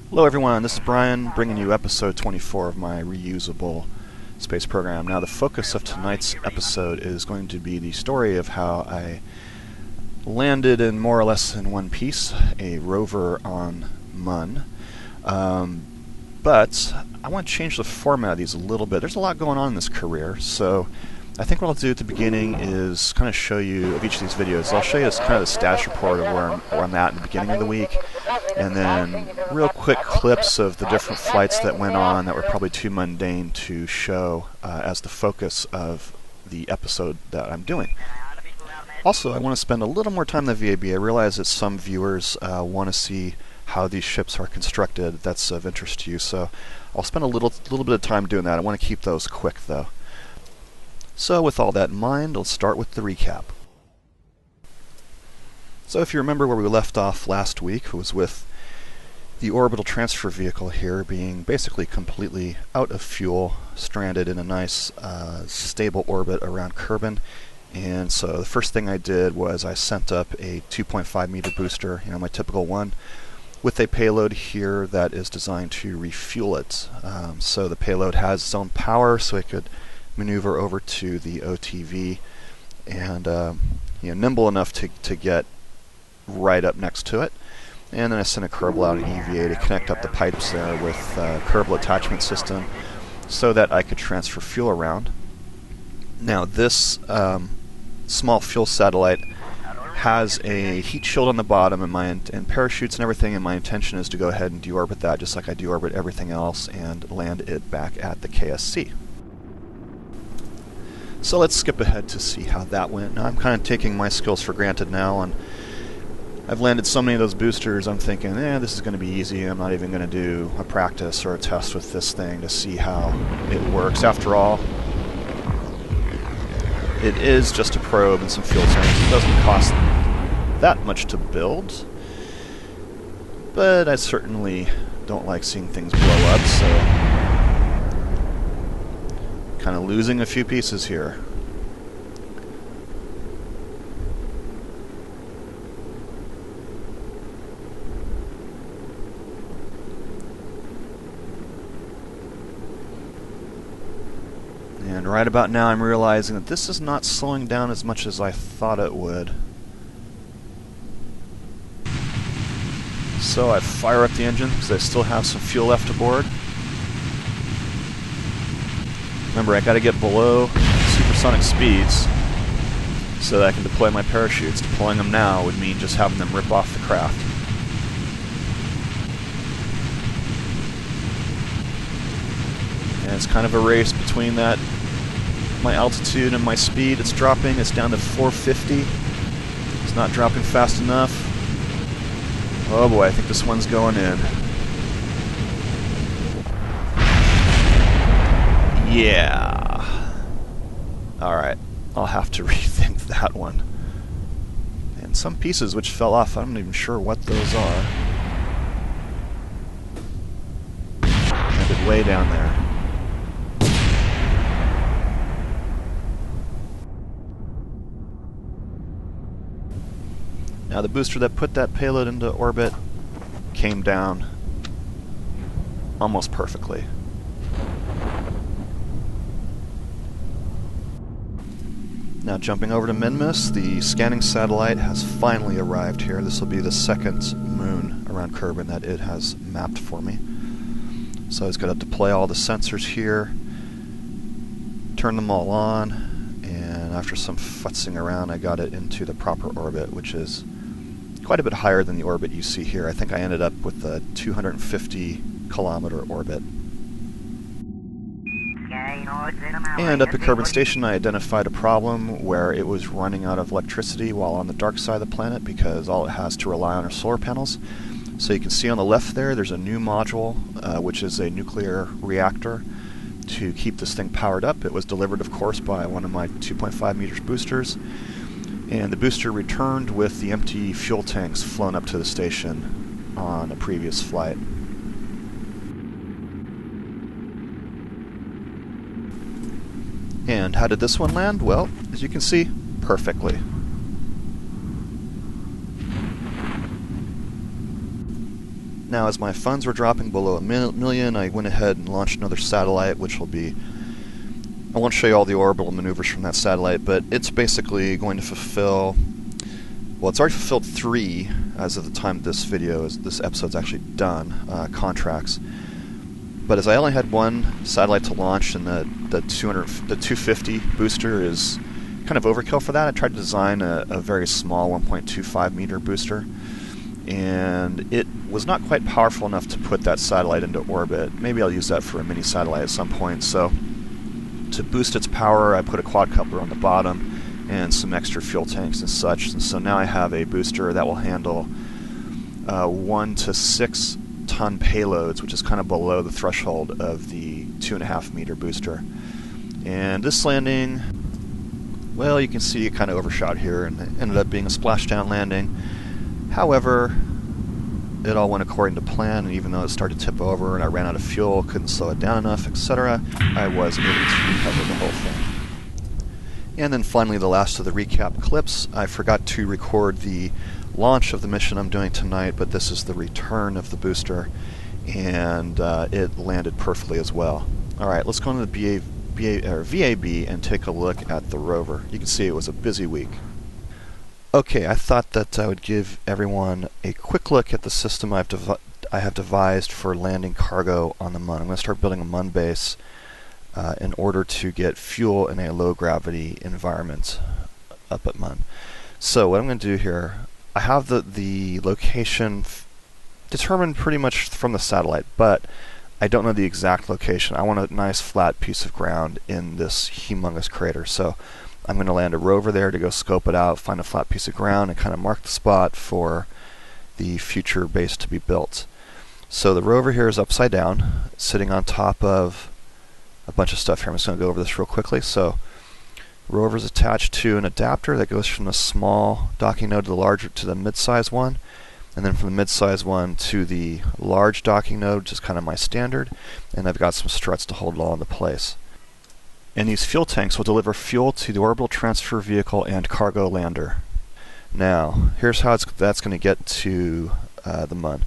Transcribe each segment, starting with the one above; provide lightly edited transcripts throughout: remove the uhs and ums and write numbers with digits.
Hello everyone, this is Brian bringing you episode 24 of my Reusable space program. Now the focus of tonight's episode is going to be the story of how I landed in more or less in one piece a rover on Mun. But I want to change the format of these a little bit. There's a lot going on in this career, so I think what I'll do at the beginning is kind of show you of each of these videos. I'll show you this kind of the status report of where I'm at in the beginning of the week, and then real quick clips of the different flights that went on that were probably too mundane to show as the focus of the episode that I'm doing. Also, I want to spend a little more time in the VAB. I realize that some viewers want to see how these ships are constructed. That's of interest to you, so I'll spend a little bit of time doing that. I want to keep those quick, though. So with all that in mind, let's start with the recap. So if you remember where we left off last week, it was with the orbital transfer vehicle here being basically completely out of fuel, stranded in a nice stable orbit around Kerbal. And so the first thing I did was I sent up a 2.5 meter booster, my typical one, with a payload here that is designed to refuel it. So the payload has its own power, so it could maneuver over to the OTV and nimble enough to get right up next to it. And then I sent a Kerbal out, an EVA, to connect up the pipes there with Kerbal attachment system so that I could transfer fuel around. Now this small fuel satellite has a heat shield on the bottom and parachutes and everything, and my intention is to go ahead and deorbit that just like I deorbit everything else and land it back at the KSC. So let's skip ahead to see how that went. Now I'm kind of taking my skills for granted now, and I've landed so many of those boosters, I'm thinking, this is going to be easy. I'm not even going to do a practice or a test with this thing to see how it works. After all, it is just a probe and some fuel tanks. It doesn't cost that much to build, but I certainly don't like seeing things blow up, so kind of losing a few pieces here. And right about now I'm realizing that this is not slowing down as much as I thought it would. So I fire up the engine because I still have some fuel left aboard. Remember, I got to get below supersonic speeds so that I can deploy my parachutes. Deploying them now would mean just having them rip off the craft. And it's kind of a race between that, my altitude and my speed. It's dropping. It's down to 450. It's not dropping fast enough. Oh boy, I think this one's going in. Yeah. Alright, I'll have to rethink that one. And some pieces which fell off, I'm not even sure what those are. Landed way down there. Now the booster that put that payload into orbit came down almost perfectly. Now jumping over to Minmus, the scanning satellite has finally arrived here. This will be the second moon around Kerbal that it has mapped for me. So it's got to deploy all the sensors here, turn them all on, and after some futzing around I got it into the proper orbit, which is quite a bit higher than the orbit you see here. I think I ended up with a 250 kilometer orbit. And up at Kerbal Station I identified a problem where it was running out of electricity while on the dark side of the planet because all it has to rely on are solar panels. So you can see on the left there's a new module which is a nuclear reactor to keep this thing powered up. It was delivered, of course, by one of my 2.5 meters boosters, and the booster returned with the empty fuel tanks flown up to the station on a previous flight. And how did this one land? Well, as you can see, perfectly. Now, as my funds were dropping below a million, I went ahead and launched another satellite, which will be... I won't show you all the orbital maneuvers from that satellite, but it's basically going to fulfill... Well, it's already fulfilled 3, as of the time this episode's actually done, contracts. But as I only had one satellite to launch, and the 250 booster is kind of overkill for that, I tried to design a very small 1.25 meter booster, and it was not quite powerful enough to put that satellite into orbit. Maybe I'll use that for a mini satellite at some point. So to boost its power, I put a quadcoupler on the bottom and some extra fuel tanks and such. And so now I have a booster that will handle 1 to 6 ton payloads, which is kind of below the threshold of the 2.5 meter booster. And this landing, well, you can see it kind of overshot here, and it ended up being a splashdown landing. However, it all went according to plan, and even though it started to tip over and I ran out of fuel, couldn't slow it down enough, etc., I was able to recover the whole thing. And then finally, the last of the recap clips. I forgot to record the launch of the mission I'm doing tonight, but this is the return of the booster, and it landed perfectly as well. Alright, let's go into the VAB and take a look at the rover. You can see it was a busy week. Okay, I thought that I would give everyone a quick look at the system I have devised for landing cargo on the Mun. I'm going to start building a Mun base in order to get fuel in a low-gravity environment up at Mun. So what I'm going to do here, I have the location determined pretty much from the satellite, but I don't know the exact location. I want a nice flat piece of ground in this humongous crater. So I'm going to land a rover there to go scope it out, find a flat piece of ground, and kind of mark the spot for the future base to be built. So the rover here is upside down, sitting on top of a bunch of stuff here. I'm just going to go over this real quickly. So rover is attached to an adapter that goes from the small docking node to the mid-size one, and then from the mid-size one to the large docking node, which is kind of my standard, and I've got some struts to hold it all into place. And these fuel tanks will deliver fuel to the orbital transfer vehicle and cargo lander. Now, here's how that's going to get to the Mun.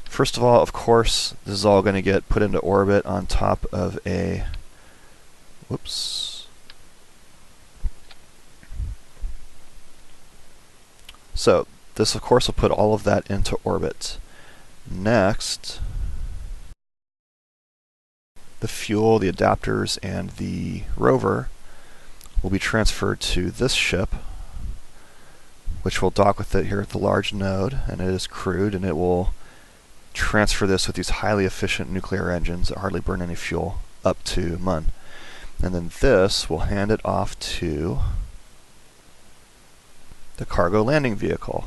First of all, of course, this is all going to get put into orbit on top of a... Whoops. So, this of course will put all of that into orbit. Next, the fuel, the adapters, and the rover will be transferred to this ship, which will dock with it here at the large node, and it is crewed, and it will transfer this with these highly efficient nuclear engines that hardly burn any fuel up to Mun. And then this will hand it off to the cargo landing vehicle.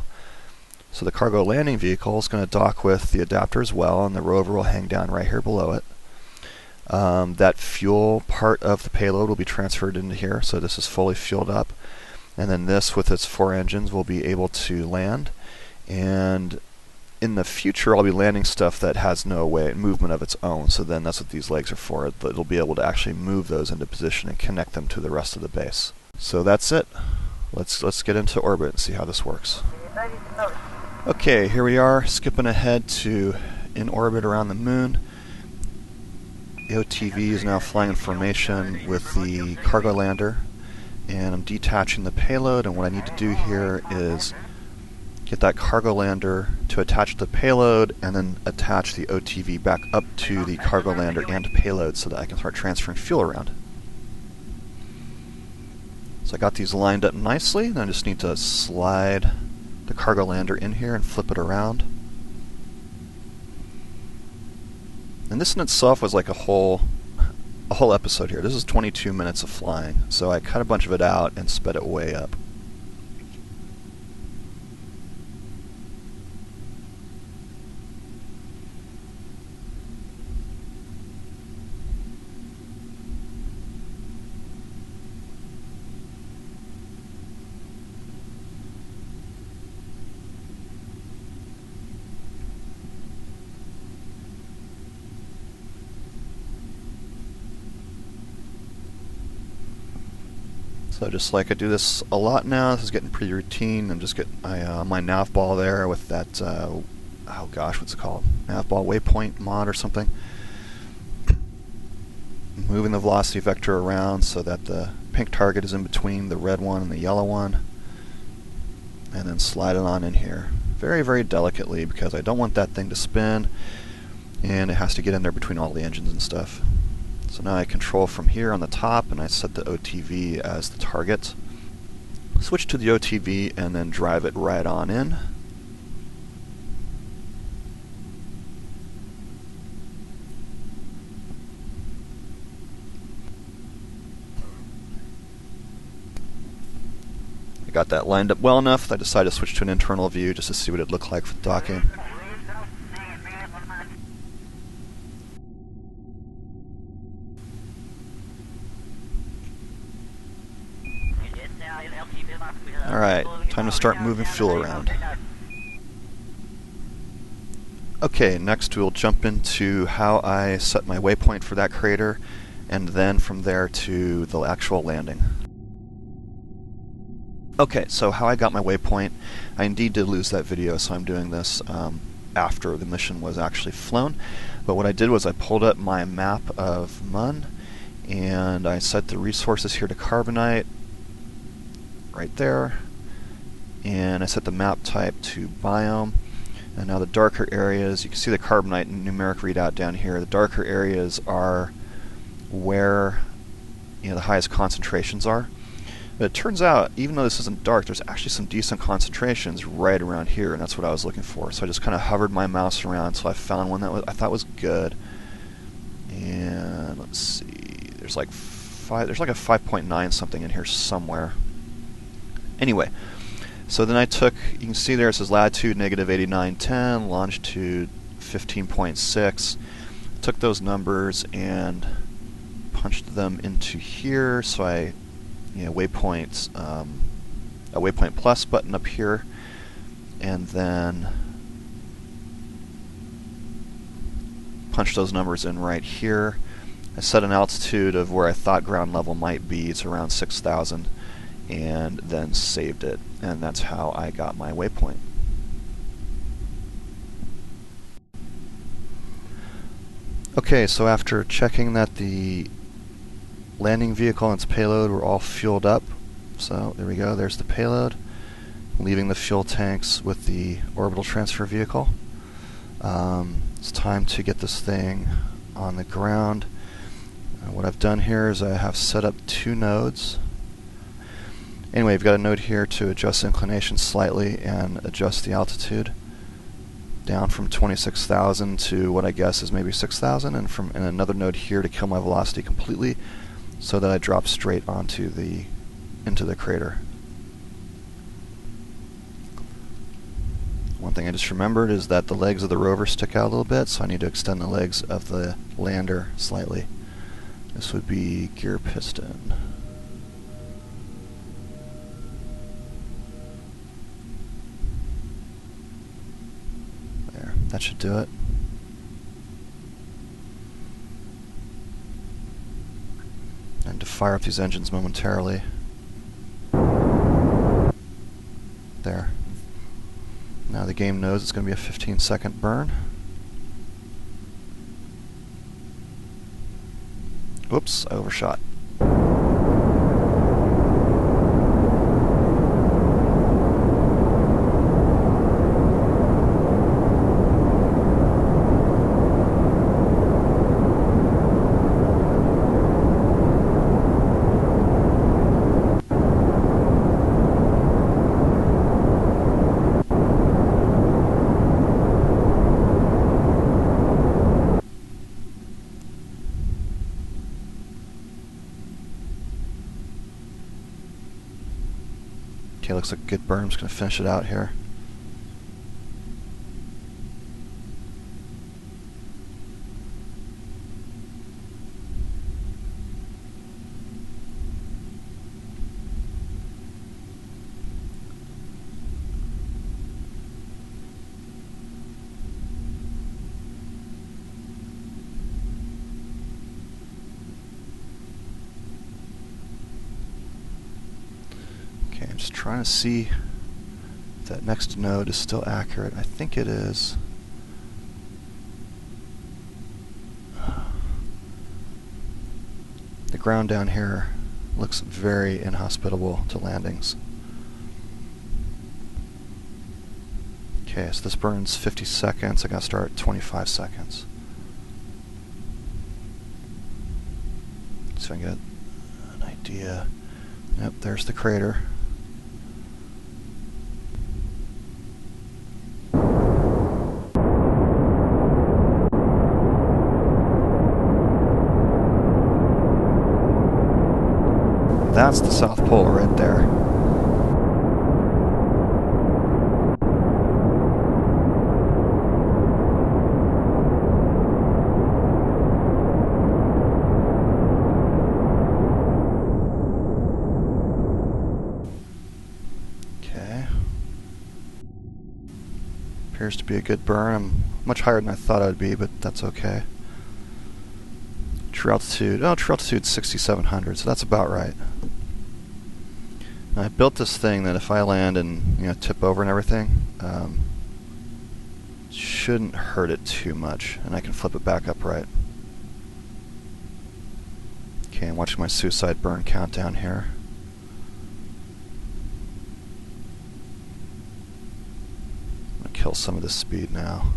So the cargo landing vehicle is going to dock with the adapter as well, and the rover will hang down right here below it. That fuel part of the payload will be transferred into here, so this is fully fueled up. And then this, with its 4 engines, will be able to land. And in the future, I'll be landing stuff that has no movement of its own, so then that's what these legs are for. It'll be able to actually move those into position and connect them to the rest of the base. So that's it. Let's get into orbit and see how this works. Okay, here we are, skipping ahead to in orbit around the Moon. The OTV is now flying in formation with the cargo lander, and I'm detaching the payload, and what I need to do here is get that cargo lander to attach to the payload and then attach the OTV back up to the cargo lander and payload so that I can start transferring fuel around. So I got these lined up nicely, and I just need to slide the cargo lander in here and flip it around. And this in itself was like a whole episode here. This is 22 minutes of flying, so I cut a bunch of it out and sped it way up. So just like I do this a lot now, this is getting pretty routine. I'm just getting my nav ball there with that oh gosh, what's it called? Navball waypoint mod or something. Moving the velocity vector around so that the pink target is in between the red one and the yellow one. And then slide it on in here. Very, very delicately, because I don't want that thing to spin, and it has to get in there between all the engines and stuff. So now I control from here on the top, and I set the OTV as the target. Switch to the OTV and then drive it right on in. I got that lined up well enough that I decided to switch to an internal view just to see what it looked like for docking. Alright, time to start moving fuel around. Okay, next we'll jump into how I set my waypoint for that crater, and then from there to the actual landing. Okay, so how I got my waypoint, I indeed did lose that video, so I'm doing this after the mission was actually flown. But what I did was I pulled up my map of Mun, and I set the resources here to carbonite, right there, and I set the map type to biome. And now the darker areas, you can see the carbonite numeric readout down here. The darker areas are where the highest concentrations are. But it turns out, even though this isn't dark, there's actually some decent concentrations right around here, and that's what I was looking for. So I just kind of hovered my mouse around until I found one that I thought was good. And let's see, there's like a 5.9 something in here somewhere. Anyway, so then I took, you can see there it says latitude -89.10, longitude 15.6. Took those numbers and punched them into here, so I waypoints, a waypoint plus button up here, and then punch those numbers in right here. I set an altitude of where I thought ground level might be, it's around 6,000, and then saved it, and that's how I got my waypoint. Okay, so after checking that the landing vehicle and its payload were all fueled up, so there we go, there's the payload, leaving the fuel tanks with the orbital transfer vehicle. It's time to get this thing on the ground. What I've done here is I have set up 2 nodes. Anyway, you've got a node here to adjust inclination slightly and adjust the altitude down from 26,000 to what I guess is maybe 6,000, and another node here to kill my velocity completely, so that I drop straight into the crater. One thing I just remembered is that the legs of the rover stick out a little bit, so I need to extend the legs of the lander slightly. This would be gear piston. There, that should do it. And to fire up these engines momentarily. There. Now the game knows it's going to be a 15-second burn. Oops, I overshot. Okay, looks like a good burn. I'm just going to finish it out here. Okay, I'm just trying to see if that next node is still accurate. I think it is. ground down here looks very inhospitable to landings. Okay, so this burns 50 seconds. I gotta start at 25 seconds. So I can get an idea. Yep, there's the crater. That's the South Pole right there. Okay. Appears to be a good burn. I'm much higher than I thought I'd be, but that's okay. True altitude 6,700, so that's about right. I built this thing that if I land and tip over and everything, shouldn't hurt it too much, and I can flip it back upright. Okay, I'm watching my suicide burn countdown here. I'm gonna kill some of this speed now.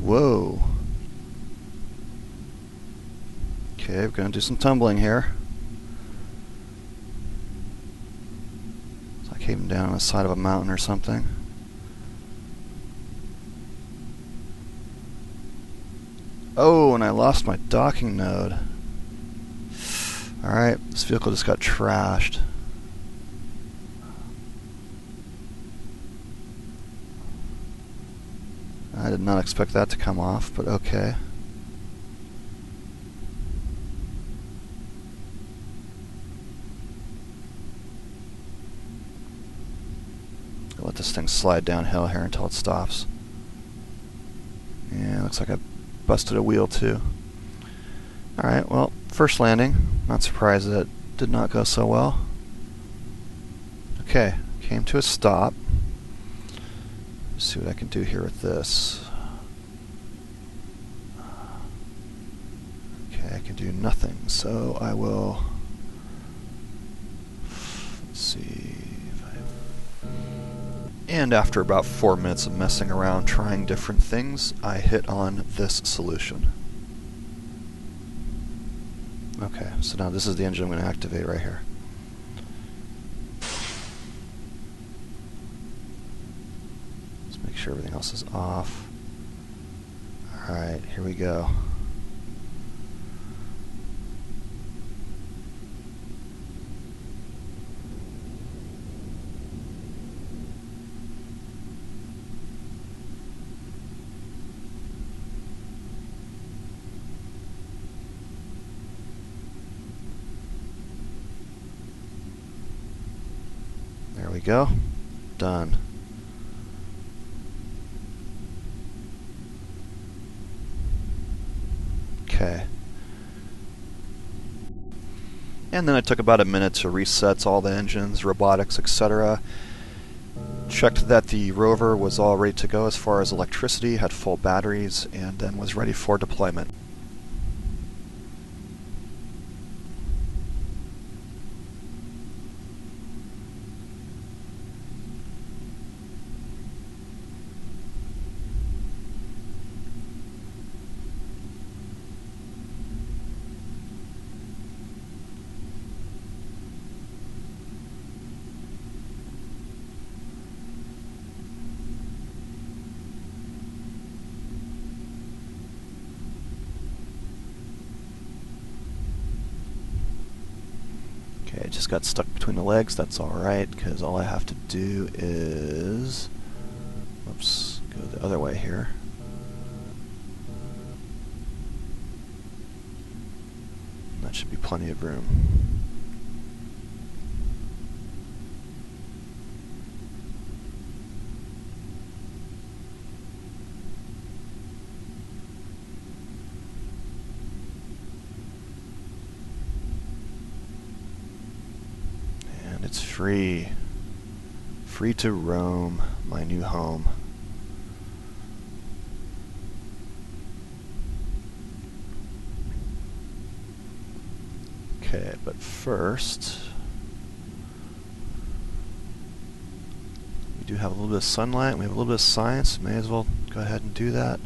Whoa. Okay, we're going to do some tumbling here. It's like came down on the side of a mountain or something. Oh, and I lost my docking node. Alright, this vehicle just got trashed. I did not expect that to come off, but okay. I'll let this thing slide downhill here until it stops. Yeah, looks like I busted a wheel too. Alright, well, first landing. Not surprised that it did not go so well. Okay, came to a stop. Let's see what I can do here with this. Okay, I can do nothing, so I will... Let's see... And after about 4 minutes of messing around, trying different things, I hit on this solution. Okay, so now this is the engine I'm going to activate right here. Let's make sure everything else is off. Alright, here we go. There we go. Done. Okay. And then I took about a minute to reset all the engines, robotics, etc. Checked that the rover was all ready to go as far as electricity, had full batteries, and then was ready for deployment. Okay, just got stuck between the legs. That's alright, because all I have to do is... Oops, go the other way here. That should be plenty of room. It's free. Free to roam my new home. Okay, but first, we do have a little bit of sunlight, we have a little bit of science, may as well go ahead and do that.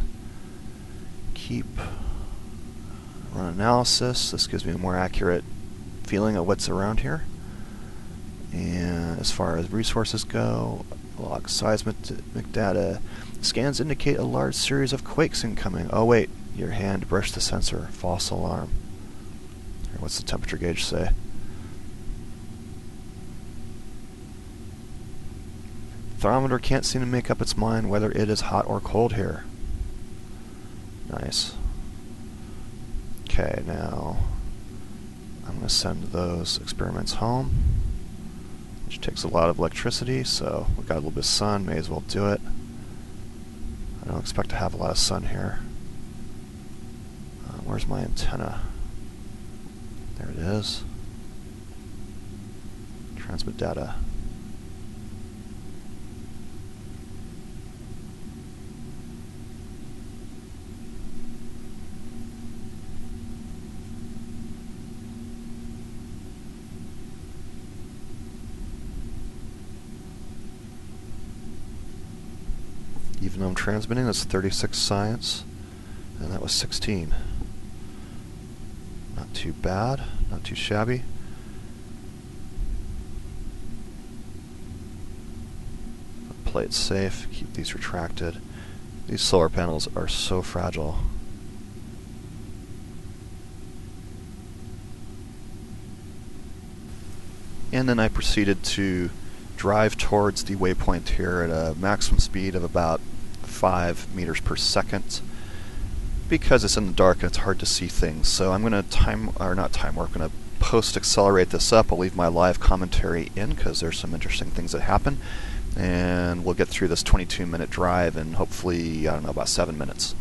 Run analysis, this gives me a more accurate feeling of what's around here. And as far as resources go, log seismic data. Scans indicate a large series of quakes incoming. Oh wait, your hand brushed the sensor. False alarm. Here, what's the temperature gauge say? Thermometer can't seem to make up its mind whether it is hot or cold here. Nice. Okay, now I'm going to send those experiments home, which takes a lot of electricity, so we got a little bit of sun, may as well do it. I don't expect to have a lot of sun here. Where's my antenna? There it is. Transmit data. Even though I'm transmitting, that's 36 science, and that was 16. Not too bad, not too shabby. Play it safe, keep these retracted. These solar panels are so fragile. And then I proceeded to drive towards the waypoint here at a maximum speed of about 5 meters per second, because it's in the dark and it's hard to see things. So I'm going to I'm going to post-accelerate this up. I'll leave my live commentary in because there's some interesting things that happen, and we'll get through this 22-minute drive in hopefully, I don't know, about 7 minutes.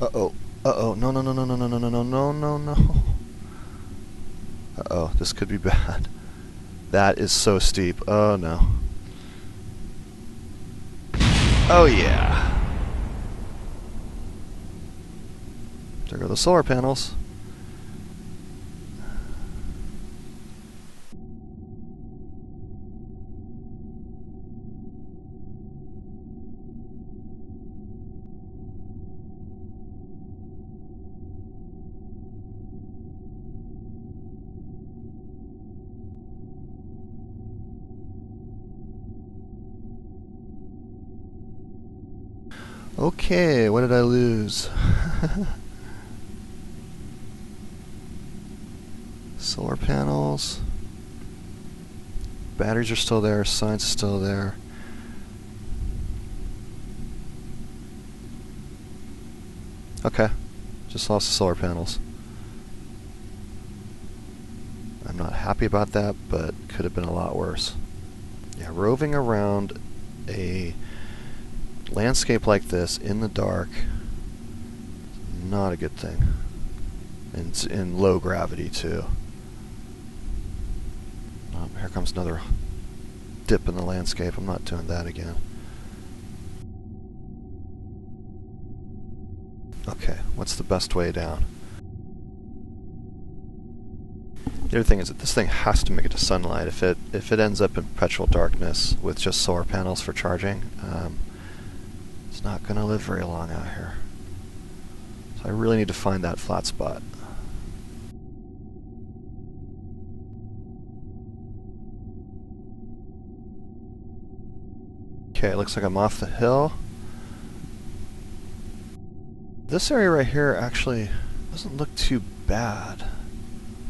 Uh-oh. Uh-oh. No, no, no, no, no, no, no, no, no, no, no, no. Uh-oh. This could be bad. That is so steep. Oh, no. Oh, yeah. There go the solar panels. Okay, what did I lose? Solar panels. Batteries are still there, signs are still there. Okay, just lost the solar panels. I'm not happy about that, but could have been a lot worse. Yeah, roving around a landscape like this in the dark, not a good thing. And it's in low gravity too. Here comes another dip in the landscape. I'm not doing that again. Okay, what's the best way down? The other thing is that this thing has to make it to sunlight. If it ends up in perpetual darkness with just solar panels for charging, it's not going to live very long out here. So I really need to find that flat spot. Okay, it looks like I'm off the hill. This area right here actually doesn't look too bad.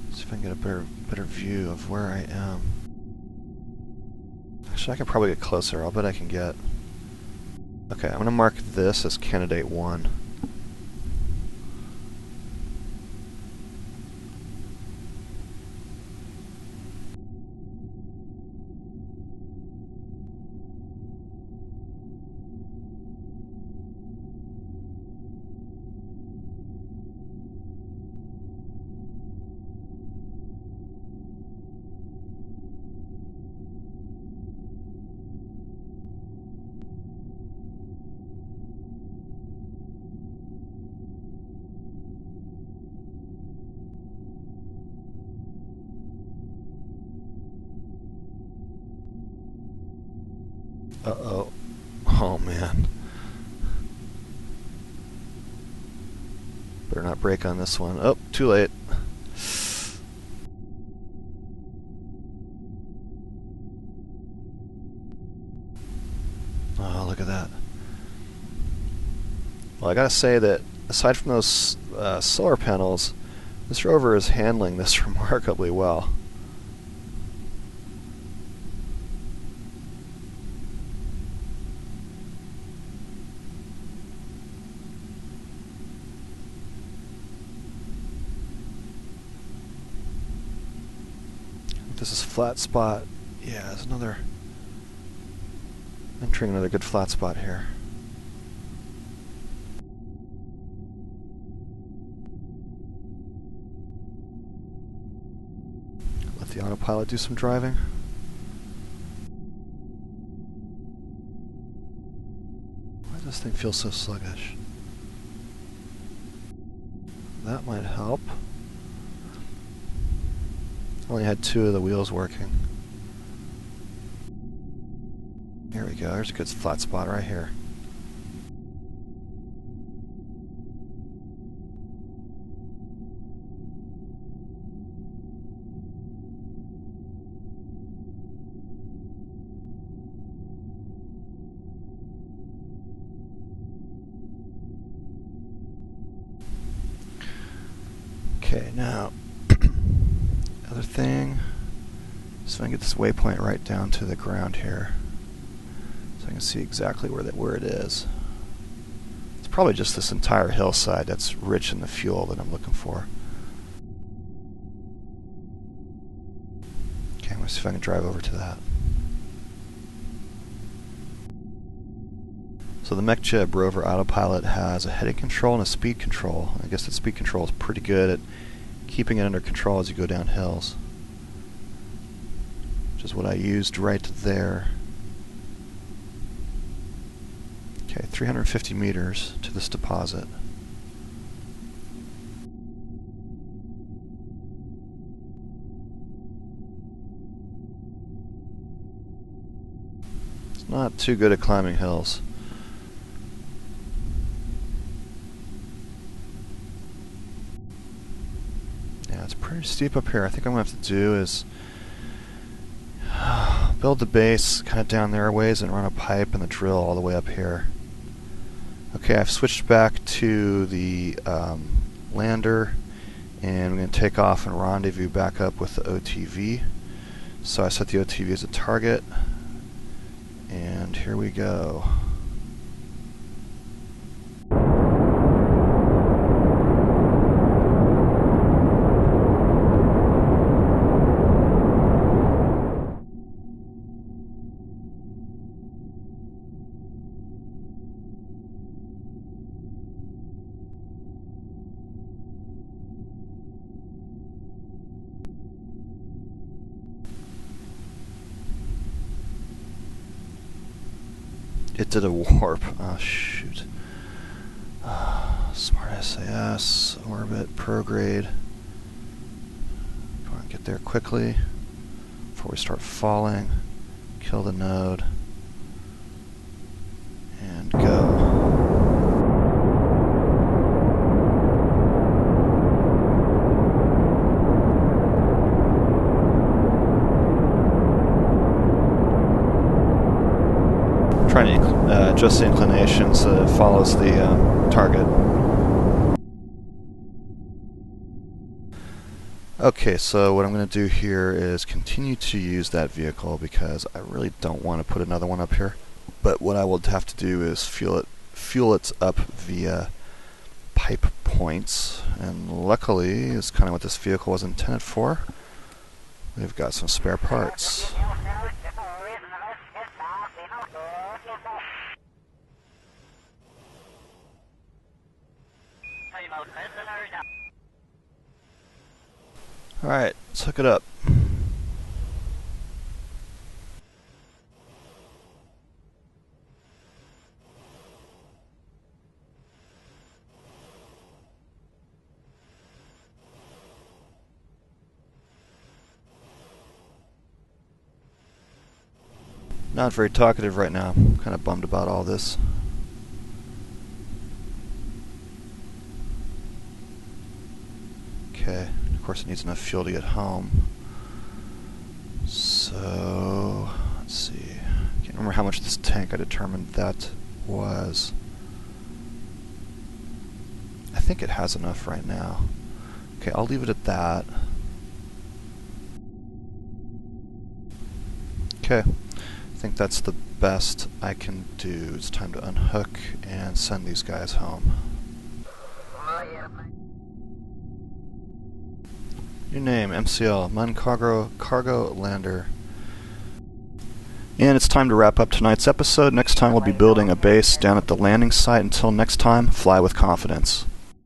Let's see if I can get a better view of where I am. Actually, I can probably get closer. I'll bet I can get... Okay, I'm going to mark this as Candidate 1. Uh-oh. Oh, man. Better not brake on this one. Oh, too late. Oh, look at that. Well, I gotta say that aside from those solar panels, this rover is handling this remarkably well. This is a flat spot. Yeah, there's another... entering another good flat spot here. Let the autopilot do some driving. Why does this thing feel so sluggish? That might help. Only had 2 of the wheels working. Here we go, there's a good flat spot right here. Okay, now other thing, so I can get this waypoint right down to the ground here, so I can see exactly where it is. It's probably just this entire hillside that's rich in the fuel that I'm looking for. Okay, I'm going to see if I can drive over to that. So the MechJib Rover Autopilot has a heading control and a speed control. I guess the speed control is pretty good at keeping it under control as you go down hills, which is what I used right there. Okay, 350 meters to this deposit. It's not too good at climbing hills. It's pretty steep up here. I think what I'm going to have to do is build the base kind of down there a ways and run a pipe and the drill all the way up here. Okay, I've switched back to the lander, and I'm going to take off and rendezvous back up with the OTV. So I set the OTV as a target, and here we go. It did a warp. Oh, shoot. Smart SAS, orbit, prograde. Go and get there quickly before we start falling. Kill the node. And go. Trying to adjust the inclination so it follows the target. Okay, so what I'm going to do here is continue to use that vehicle because I really don't want to put another one up here. But what I will have to do is fuel it up via pipe points, and luckily is kind of what this vehicle was intended for. We've got some spare parts. Alright, let's hook it up. Not very talkative right now. I'm kind of bummed about all this. Okay, of course it needs enough fuel to get home. So, let's see. I can't remember how much this tank I determined that was. I think it has enough right now. Okay, I'll leave it at that. Okay, I think that's the best I can do. It's time to unhook and send these guys home. New name, MCL, Mun Cargo Lander. And it's time to wrap up tonight's episode. Next time we'll be building a base down at the landing site. Until next time, fly with confidence.